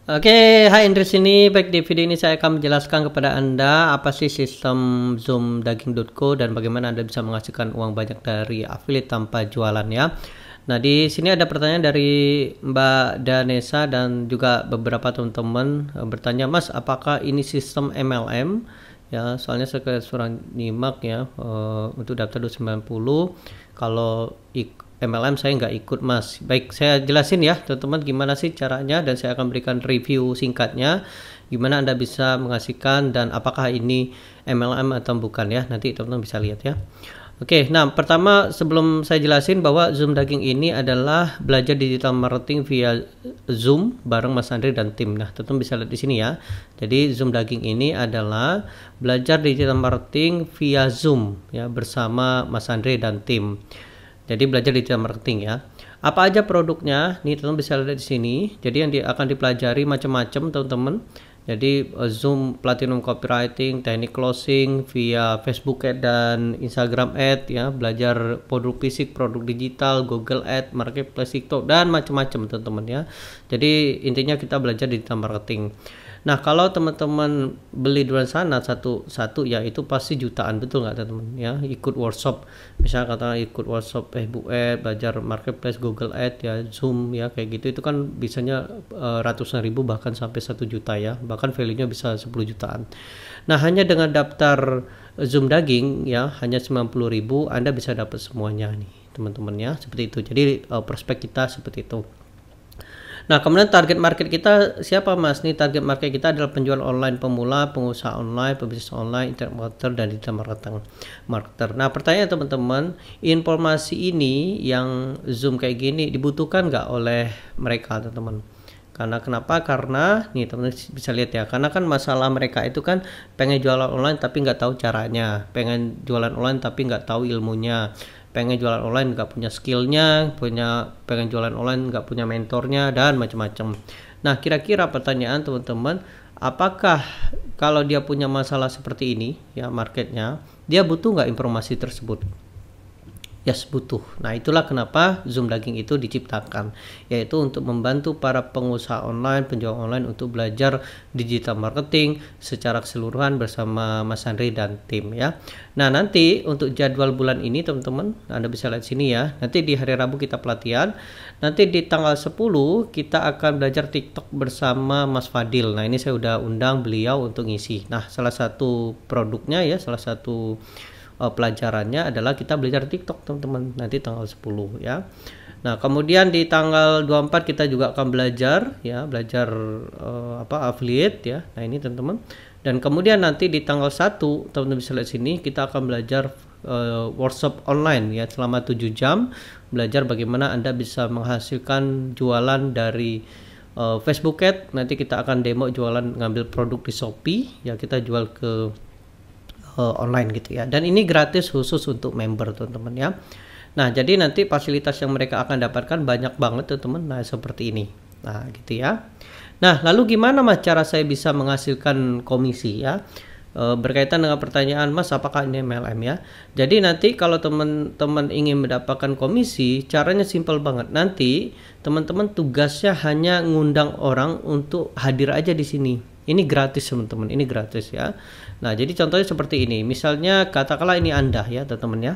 Oke, hai Indri sini. Baik, di video ini saya akan menjelaskan kepada Anda apa sih sistem zoomdaging.co dan bagaimana Anda bisa menghasilkan uang banyak dari affiliate tanpa jualan ya. Nah, di sini ada pertanyaan dari Mbak Danesa dan juga beberapa teman-teman bertanya, Mas, apakah ini sistem MLM? Ya, soalnya saya suruh nyimak ya untuk daftar 290. Kalau MLM saya nggak ikut, Mas. Baik, saya jelasin ya teman-teman gimana sih caranya dan saya akan berikan review singkatnya gimana Anda bisa menghasilkan dan apakah ini MLM atau bukan ya. Nanti teman-teman bisa lihat ya. Oke, nah pertama sebelum saya jelasin bahwa Zoom Daging ini adalah belajar digital marketing via Zoom bareng Mas Andri dan tim. Nah, teman-teman bisa lihat di sini ya. Jadi Zoom Daging ini adalah belajar digital marketing via Zoom ya bersama Mas Andri dan tim. Jadi belajar digital marketing ya. Apa aja produknya? Nih teman-teman bisa lihat di sini. Jadi yang akan dipelajari macam-macam teman-teman. Jadi Zoom Platinum Copywriting, teknik closing via Facebook Ad dan Instagram Ad ya, belajar produk fisik, produk digital, Google Ad, Marketplace, TikTok dan macam-macam teman-teman ya. Jadi intinya kita belajar digital marketing. Nah, kalau teman-teman beli di luar sana satu ya itu pasti jutaan, betul nggak teman-teman ya? Ikut workshop, misalnya katakan ikut workshop Facebook Ad, belajar Marketplace, Google Ad ya, Zoom ya kayak gitu itu kan bisanya ratusan ribu bahkan sampai 1 juta ya, bahkan value-nya bisa 10 jutaan. Nah, hanya dengan daftar Zoom Daging ya hanya 90.000 Anda bisa dapat semuanya nih teman-teman ya, seperti itu. Jadi prospek kita seperti itu. Nah, kemudian target market kita siapa, Mas? Nih target market kita adalah penjual online pemula, pengusaha online, pebisnis online, internet marketer dan digital marketer. Nah, pertanyaan teman-teman, informasi ini yang Zoom kayak gini dibutuhkan nggak oleh mereka, teman-teman? Karena kenapa? Karena nih teman-teman bisa lihat ya, karena kan masalah mereka itu kan pengen jualan online tapi nggak tahu caranya, pengen jualan online tapi nggak tahu ilmunya, pengen jualan online nggak punya skillnya, pengen jualan online nggak punya mentornya dan macam-macam. Nah, kira-kira pertanyaan teman-teman, apakah kalau dia punya masalah seperti ini ya marketnya, dia butuh nggak informasi tersebut? Yes, butuh. Nah, itulah kenapa Zoom Daging itu diciptakan, yaitu untuk membantu para pengusaha online, penjual online untuk belajar digital marketing secara keseluruhan bersama Mas Andri dan tim ya. Nah, nanti untuk jadwal bulan ini teman-teman, Anda bisa lihat sini ya. Nanti di hari Rabu kita pelatihan. Nanti di tanggal 10 kita akan belajar TikTok bersama Mas Fadil. Nah, ini saya udah undang beliau untuk ngisi. Nah, salah satu produknya ya, salah satu pelajarannya adalah kita belajar TikTok teman-teman nanti tanggal 10 ya. Nah, kemudian di tanggal 24 kita juga akan belajar affiliate ya. Nah, ini teman-teman. Dan kemudian nanti di tanggal 1 teman-teman bisa lihat sini kita akan belajar workshop online ya selama 7 jam, belajar bagaimana Anda bisa menghasilkan jualan dari Facebook Ad. Nanti kita akan demo jualan ngambil produk di Shopee ya, kita jual ke online gitu ya, dan ini gratis khusus untuk member teman-teman ya. Nah, jadi nanti fasilitas yang mereka akan dapatkan banyak banget teman-teman. Nah, seperti ini. Nah, gitu ya. Nah, lalu gimana Mas cara saya bisa menghasilkan komisi ya? Berkaitan dengan pertanyaan Mas apakah ini MLM ya. Jadi nanti kalau teman-teman ingin mendapatkan komisi, caranya simpel banget. Nanti teman-teman tugasnya hanya ngundang orang untuk hadir aja di sini. Ini gratis teman-teman, ini gratis ya. Nah, jadi contohnya seperti ini. Misalnya katakanlah ini Anda ya teman-teman ya.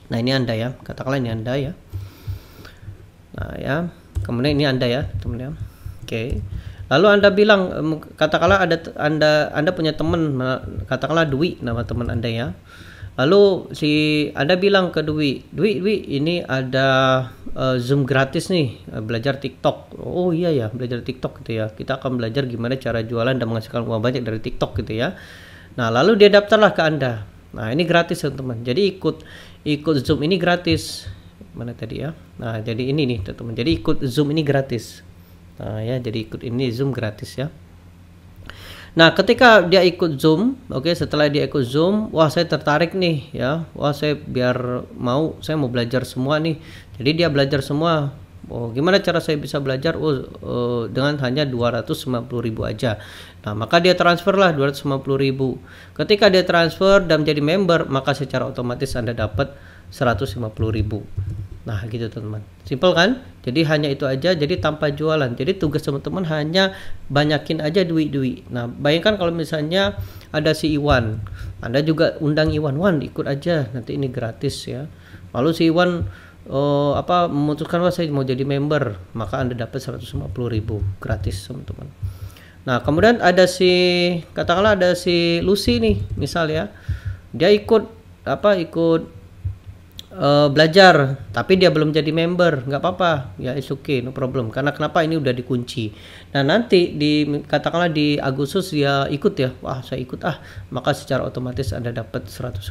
Nah, ini Anda ya. Katakanlah ini Anda ya. Nah, ya. Kemudian ini Anda ya, teman ya. Oke. Lalu Anda bilang katakanlah Anda punya teman, katakanlah Dwi nama teman Anda ya. Lalu Anda bilang ke Dwi ini ada Zoom gratis nih, belajar TikTok. Oh iya ya, belajar TikTok gitu ya. Kita akan belajar gimana cara jualan dan menghasilkan uang banyak dari TikTok gitu ya. Nah, lalu dia daftarlah ke Anda. Nah, ini gratis teman-teman. Jadi ikut Zoom ini gratis. Mana tadi ya? Nah, jadi ini nih teman-teman. Jadi ikut Zoom ini gratis. Nah, ya, jadi ikut ini Zoom gratis ya. Nah, ketika dia ikut Zoom, setelah dia ikut Zoom, wah saya tertarik nih ya, wah saya saya mau belajar semua nih. Jadi dia belajar semua. Oh, gimana cara saya bisa belajar? Dengan hanya 250.000 aja. Nah, maka dia transferlah 250.000. Ketika dia transfer dan menjadi member, maka secara otomatis Anda dapat 150.000. Nah gitu teman-teman, simple kan? Jadi hanya itu aja, jadi tanpa jualan. Jadi tugas teman-teman hanya banyakin aja duit-duit. Nah bayangkan kalau misalnya ada si Iwan, Anda juga undang Iwan, Wan ikut aja, nanti ini gratis ya. Lalu si Iwan memutuskan, wah saya mau jadi member, maka Anda dapat 150.000 gratis teman-teman. Nah kemudian ada katakanlah ada si Lucy nih misal ya, dia ikut belajar tapi dia belum jadi member, nggak apa-apa ya, it's okay, no problem. Karena kenapa, ini udah dikunci. Nah nanti katakanlah di Agustus dia ikut ya, wah saya ikut maka secara otomatis Anda dapat 150.000.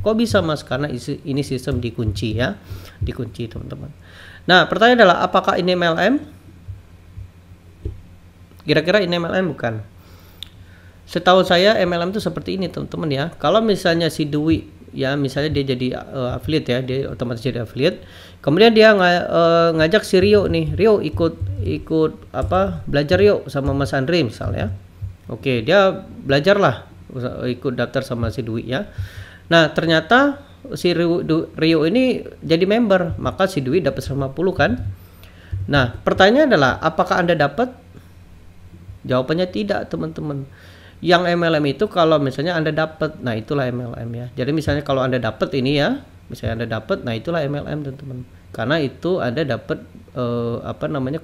Kok bisa Mas? Karena ini sistem dikunci ya, dikunci teman-teman. Nah pertanyaan adalah apakah ini MLM? Kira-kira ini MLM bukan? Setahu saya MLM itu seperti ini teman-teman ya. Kalau misalnya si Dwi ya, misalnya dia jadi affiliate ya, dia otomatis jadi affiliate. Kemudian dia ngajak si Rio nih, Rio ikut belajar yuk sama Mas Andre misalnya. Oke, dia belajar lah, ikut daftar sama si Dwi ya. Nah ternyata si Rio ini jadi member, maka si Dwi dapat 150 kan. Nah pertanyaan adalah apakah Anda dapat? Jawabannya tidak teman-teman. Yang MLM itu kalau misalnya Anda dapat, nah itulah MLM ya. Jadi misalnya kalau Anda dapat ini ya, misalnya Anda dapat, nah itulah MLM teman-teman. Karena itu Anda dapat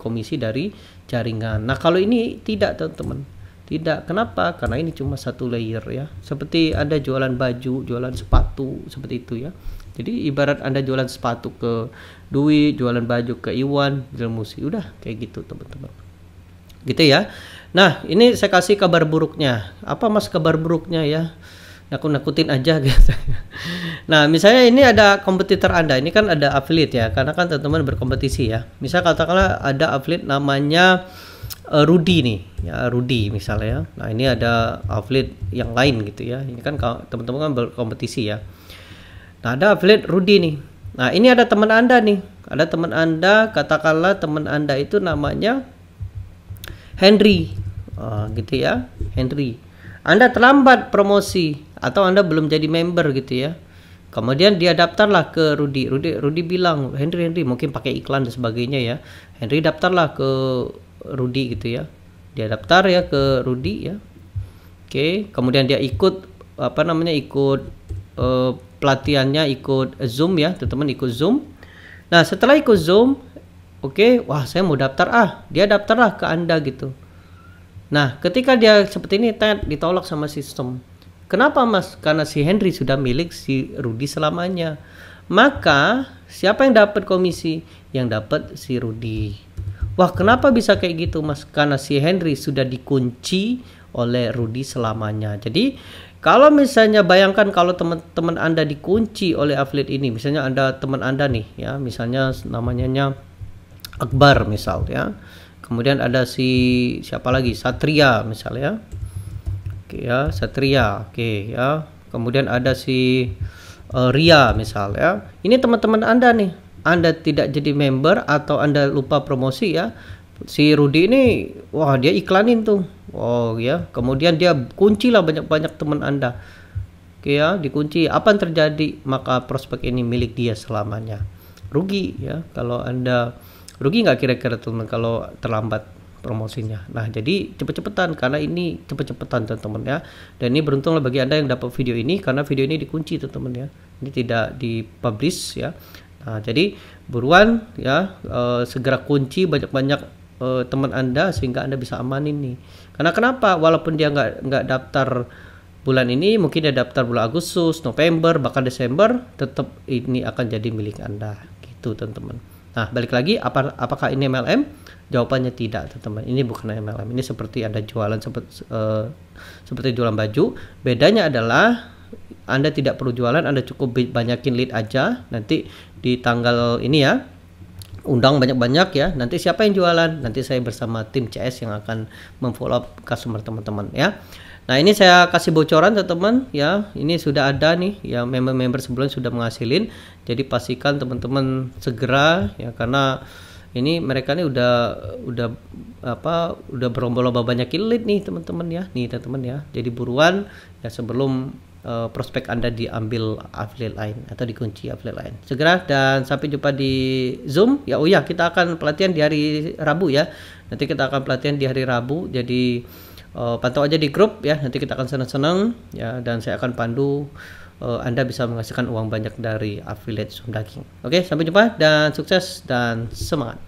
komisi dari jaringan. Nah kalau ini tidak teman-teman, tidak. Kenapa? Karena ini cuma satu layer ya. Seperti Anda jualan baju, jualan sepatu, seperti itu ya. Jadi ibarat Anda jualan sepatu ke Dwi, jualan baju ke Iwan, jualan musik, udah kayak gitu teman-teman. Gitu ya. Nah ini saya kasih kabar buruknya. Apa Mas kabar buruknya ya? Nakut-nakutin aja gitu. Nah misalnya ini ada kompetitor Anda, ini kan ada affiliate ya, karena kan teman-teman berkompetisi ya. Misal katakanlah ada affiliate namanya Rudy nih ya, Rudy misalnya. Nah ini ada affiliate yang lain gitu ya. Ini kan teman-teman kan berkompetisi ya. Nah ada affiliate Rudy nih. Nah ini ada teman Anda nih, ada teman Anda, katakanlah teman Anda itu namanya Henry, gitu ya, Henry. Anda terlambat promosi atau Anda belum jadi member gitu ya. Kemudian dia daftarlah ke Rudy. Rudy bilang, Henry mungkin pakai iklan dan sebagainya ya. Henry daftarlah ke Rudy gitu ya. Dia daftar ya ke Rudy ya. Oke, kemudian dia ikut pelatihannya, ikut Zoom ya, teman-teman ikut Zoom. Nah setelah ikut Zoom, oke, wah saya mau daftar dia daftarlah ke Anda gitu. Nah ketika dia seperti ini ditolak sama sistem. Kenapa Mas? Karena si Henry sudah milik si Rudy selamanya. Maka siapa yang dapat komisi? Yang dapat si Rudy. Wah kenapa bisa kayak gitu Mas? Karena si Henry sudah dikunci oleh Rudy selamanya. Jadi kalau misalnya bayangkan kalau teman-teman Anda dikunci oleh affiliate ini, misalnya ada teman Anda nih ya, misalnya namanya Akbar misal ya. Kemudian ada siapa lagi? Satria misalnya. Oke ya, Satria. Oke ya. Kemudian ada si Ria misal ya. Ini teman-teman Anda nih. Anda tidak jadi member atau Anda lupa promosi ya. Si Rudy ini wah dia iklanin tuh. Oh ya. Kemudian dia kuncilah banyak-banyak teman Anda. Oke ya, dikunci. Apa yang terjadi? Maka prospek ini milik dia selamanya. Rugi ya kalau Anda. Rugi nggak kira-kira teman kalau terlambat promosinya? Nah jadi cepet-cepetan, karena ini cepet-cepetan teman-teman ya. Dan ini beruntunglah bagi Anda yang dapat video ini, karena video ini dikunci teman-teman ya. Ini tidak dipublish ya. Nah jadi buruan ya, segera kunci banyak-banyak teman Anda sehingga Anda bisa amanin nih. Karena kenapa? Walaupun dia nggak daftar bulan ini, mungkin dia daftar bulan Agustus, November, bahkan Desember, tetap ini akan jadi milik Anda gitu teman-teman. Nah balik lagi, apakah ini MLM? Jawabannya tidak teman-teman. Ini bukan MLM. Ini seperti Anda jualan seperti jualan baju. Bedanya adalah Anda tidak perlu jualan, Anda cukup banyakin lead aja. Nanti di tanggal ini ya, undang banyak-banyak ya. Nanti siapa yang jualan? Nanti saya bersama tim CS yang akan memfollow up customer teman-teman ya. Nah ini saya kasih bocoran teman-teman ya. Ini sudah ada nih ya, member-member sebelumnya sudah menghasilin. Jadi pastikan teman-teman segera ya, karena ini mereka nih udah berlomba-lomba banyakin lead nih teman-teman ya. Nih teman-teman ya. Jadi buruan ya sebelum prospek Anda diambil affiliate lain atau dikunci affiliate lain. Segera dan sampai jumpa di Zoom. Ya, oh ya, kita akan pelatihan di hari Rabu ya. Nanti kita akan pelatihan di hari Rabu. Jadi pantau aja di grup ya. Nanti kita akan senang-senang ya, dan saya akan pandu Anda bisa menghasilkan uang banyak dari affiliate Zoom Daging. Oke, sampai jumpa dan sukses dan semangat.